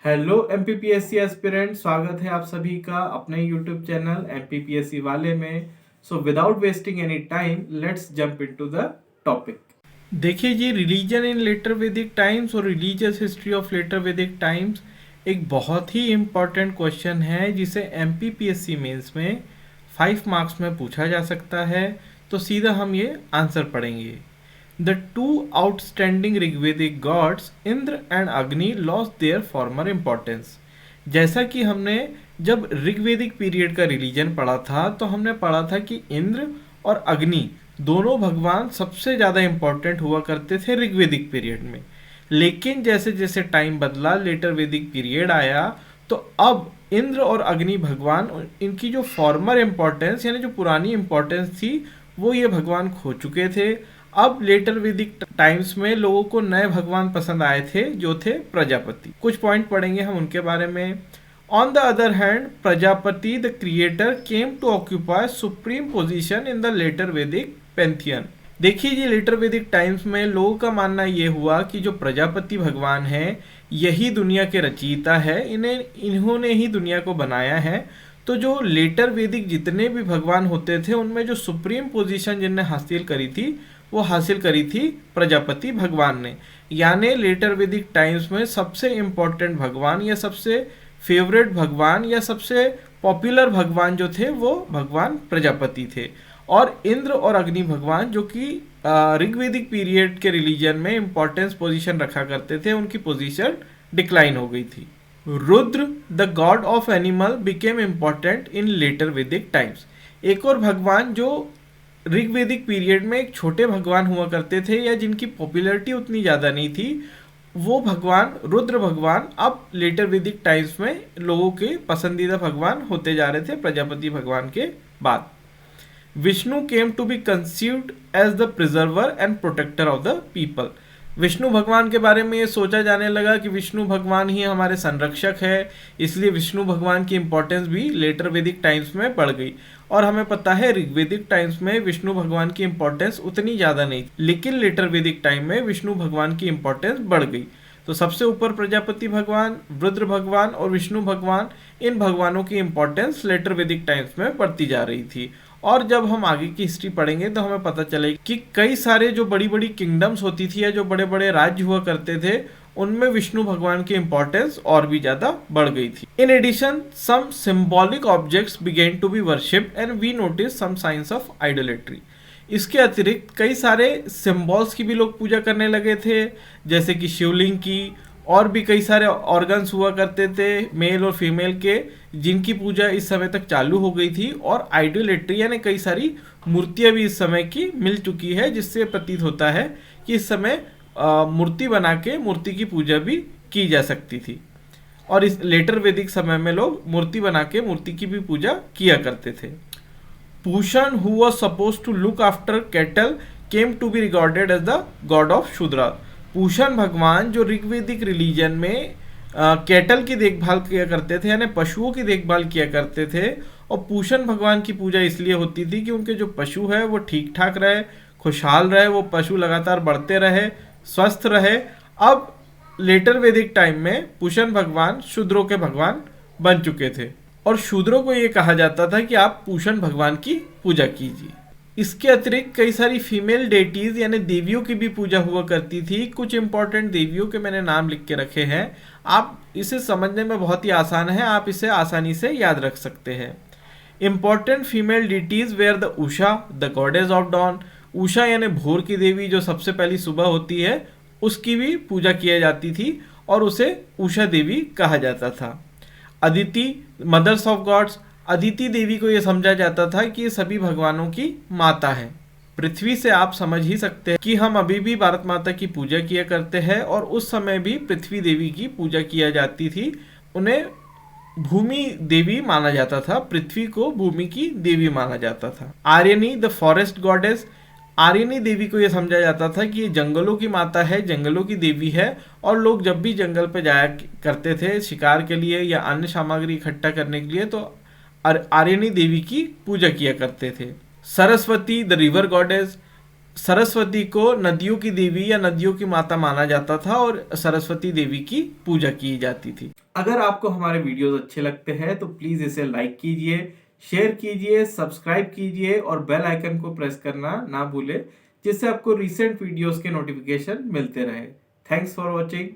Hello MPPSC aspirant, स्वागत है आप सभी का अपने यूट्यूब चैनल एमपीपीएससी वाले में। So without wasting any time let's jump into the topic. देखिए जी, religion in later Vedic times और religious history of letter Vedic times एक बहुत ही इम्पॉर्टेंट क्वेश्चन है जिसे एमपीपीएससी मेंस में 5 मार्क्स में पूछा जा सकता है। तो सीधा हम ये आंसर पढ़ेंगे। The two outstanding Rigvedic gods, Indra and अग्नि, lost their former importance। जैसा कि हमने जब ऋग्वेदिक पीरियड का रिलीजन पढ़ा था तो हमने पढ़ा था कि इंद्र और अग्नि दोनों भगवान सबसे ज़्यादा इम्पोर्टेंट हुआ करते थे ऋग्वेदिक पीरियड में। लेकिन जैसे जैसे टाइम बदला, लेटर वैदिक पीरियड आया, तो अब इंद्र और अग्नि भगवान, इनकी जो फॉर्मर इम्पोर्टेंस यानी जो पुरानी इम्पोर्टेंस थी वो ये भगवान खो चुके थे। अब लेटर वैदिक टाइम्स में लोगों को नए भगवान पसंद आए थे जो थे प्रजापति। कुछ पॉइंट पढ़ेंगे हम उनके बारे में। On the other hand, Prajapati the creator came to occupy supreme position in the later Vedic pantheon. देखिए जी, लेटर वैदिक टाइम्स में लोगों का मानना ये हुआ कि जो प्रजापति भगवान है यही दुनिया के रचयिता है, इन्होंने ही दुनिया को बनाया है। तो जो लेटर वैदिक जितने भी भगवान होते थे उनमें जो सुप्रीम पोजीशन जिनने हासिल करी थी वो हासिल करी थी प्रजापति भगवान ने। यानी लेटर वैदिक टाइम्स में सबसे इम्पोर्टेंट भगवान या सबसे फेवरेट भगवान या सबसे पॉपुलर भगवान जो थे वो भगवान प्रजापति थे। और इंद्र और अग्नि भगवान जो कि ऋग्वेदिक पीरियड के रिलीजन में इम्पोर्टेंस पोजीशन रखा करते थे, उनकी पोजीशन डिक्लाइन हो गई थी। Rudra the god of animal became important in later Vedic times. एक और भगवान जो ऋग्वेदिक पीरियड में एक छोटे भगवान हुआ करते थे या जिनकी पॉपुलैरिटी उतनी ज़्यादा नहीं थी, वो भगवान रुद्र भगवान अब लेटर वैदिक टाइम्स में लोगों के पसंदीदा भगवान होते जा रहे थे प्रजापति भगवान के बाद। Vishnu came to be conceived as the preserver and protector of the people. Vishnu भगवान के बारे में ये सोचा जाने लगा कि विष्णु भगवान ही हमारे संरक्षक है, इसलिए विष्णु भगवान की इंपॉर्टेंस भी लेटर वैदिक टाइम्स में बढ़ गई। और हमें पता है ऋग्वेदिक टाइम्स में विष्णु भगवान की इंपॉर्टेंस उतनी ज़्यादा नहीं थी, लेकिन लेटर वैदिक टाइम में विष्णु भगवान की इंपॉर्टेंस बढ़ गई। तो सबसे ऊपर प्रजापति भगवान, रुद्र भगवान और विष्णु भगवान, इन भगवानों की इंपॉर्टेंस लेटर वैदिक टाइम्स में बढ़ती जा रही थी। और जब हम आगे की हिस्ट्री पढ़ेंगे तो हमें पता चलेगा कि कई सारे जो बड़ी बड़ी किंगडम्स होती थी या जो बड़े बड़े राज्य हुआ करते थे उनमें विष्णु भगवान की इंपॉर्टेंस और भी ज्यादा बढ़ गई थी। In addition, some symbolic objects began to be worshipped and we notice some science of idolatry. इसके अतिरिक्त कई सारे सिंबल्स की भी लोग पूजा करने लगे थे, जैसे कि शिवलिंग की, और भी कई सारे ऑर्गन्स हुआ करते थे मेल और फीमेल के, जिनकी पूजा इस समय तक चालू हो गई थी। और आइडोलेट्री यानी कई सारी मूर्तियां भी इस समय की मिल चुकी है, जिससे प्रतीत होता है कि इस समय मूर्ति बना के मूर्ति की पूजा भी की जा सकती थी। और इस लेटर वैदिक समय में लोग मूर्ति बना के मूर्ति की भी पूजा किया करते थे। Pushan, who was supposed to look after cattle, came to be regarded as the god of Shudra. Pushan भगवान जो ऋग्वेदिक रिलीजन में कैटल की देखभाल किया करते थे, यानी पशुओं की देखभाल किया करते थे। और पूषण भगवान की पूजा इसलिए होती थी कि उनके जो पशु है वो ठीक ठाक रहे, खुशहाल रहे, वो पशु लगातार बढ़ते रहे, स्वस्थ रहे। अब लेटर वैदिक टाइम में पूषण भगवान शूद्रों के भगवान बन चुके थे और शूद्रों को ये कहा जाता था कि आप पूषण भगवान की पूजा कीजिए। इसके अतिरिक्त कई सारी फीमेल डेटीज यानी देवियों की भी पूजा हुआ करती थी। कुछ इंपॉर्टेंट देवियों के मैंने नाम लिख के रखे हैं, आप इसे समझने में बहुत ही आसान है, आप इसे आसानी से याद रख सकते हैं। Important female deities were the Usha, the goddess of dawn. Usha यानी भोर की देवी जो सबसे पहली सुबह होती है, उसकी भी पूजा किया जाती थी और उसे उषा देवी कहा जाता था। Aditi, mothers of gods. Aditi देवी को यह समझा जाता था कि ये सभी भगवानों की माता है। पृथ्वी से आप समझ ही सकते हैं कि हम अभी भी भारत माता की पूजा किया करते हैं और उस समय भी पृथ्वी देवी की पूजा किया जाती थी। उन्हें भूमि देवी माना जाता था, पृथ्वी को भूमि की देवी माना जाता था। आर्यनी, द फॉरेस्ट गॉडेस। आर्यनी देवी को यह समझा जाता था कि ये जंगलों की माता है, जंगलों की देवी है, और लोग जब भी जंगल पर जाया करते थे शिकार के लिए या अन्य सामग्री इकट्ठा करने के लिए, तो आर्यनी देवी की पूजा किया करते थे। Saraswati, the river goddess. Saraswati को नदियों की देवी या नदियों की माता माना जाता था और सरस्वती देवी की पूजा की जाती थी। अगर आपको हमारे वीडियोस अच्छे लगते हैं तो प्लीज इसे लाइक कीजिए, शेयर कीजिए, सब्सक्राइब कीजिए और बेल आइकन को प्रेस करना ना भूले, जिससे आपको रिसेंट वीडियोस के नोटिफिकेशन मिलते रहे। Thanks for watching.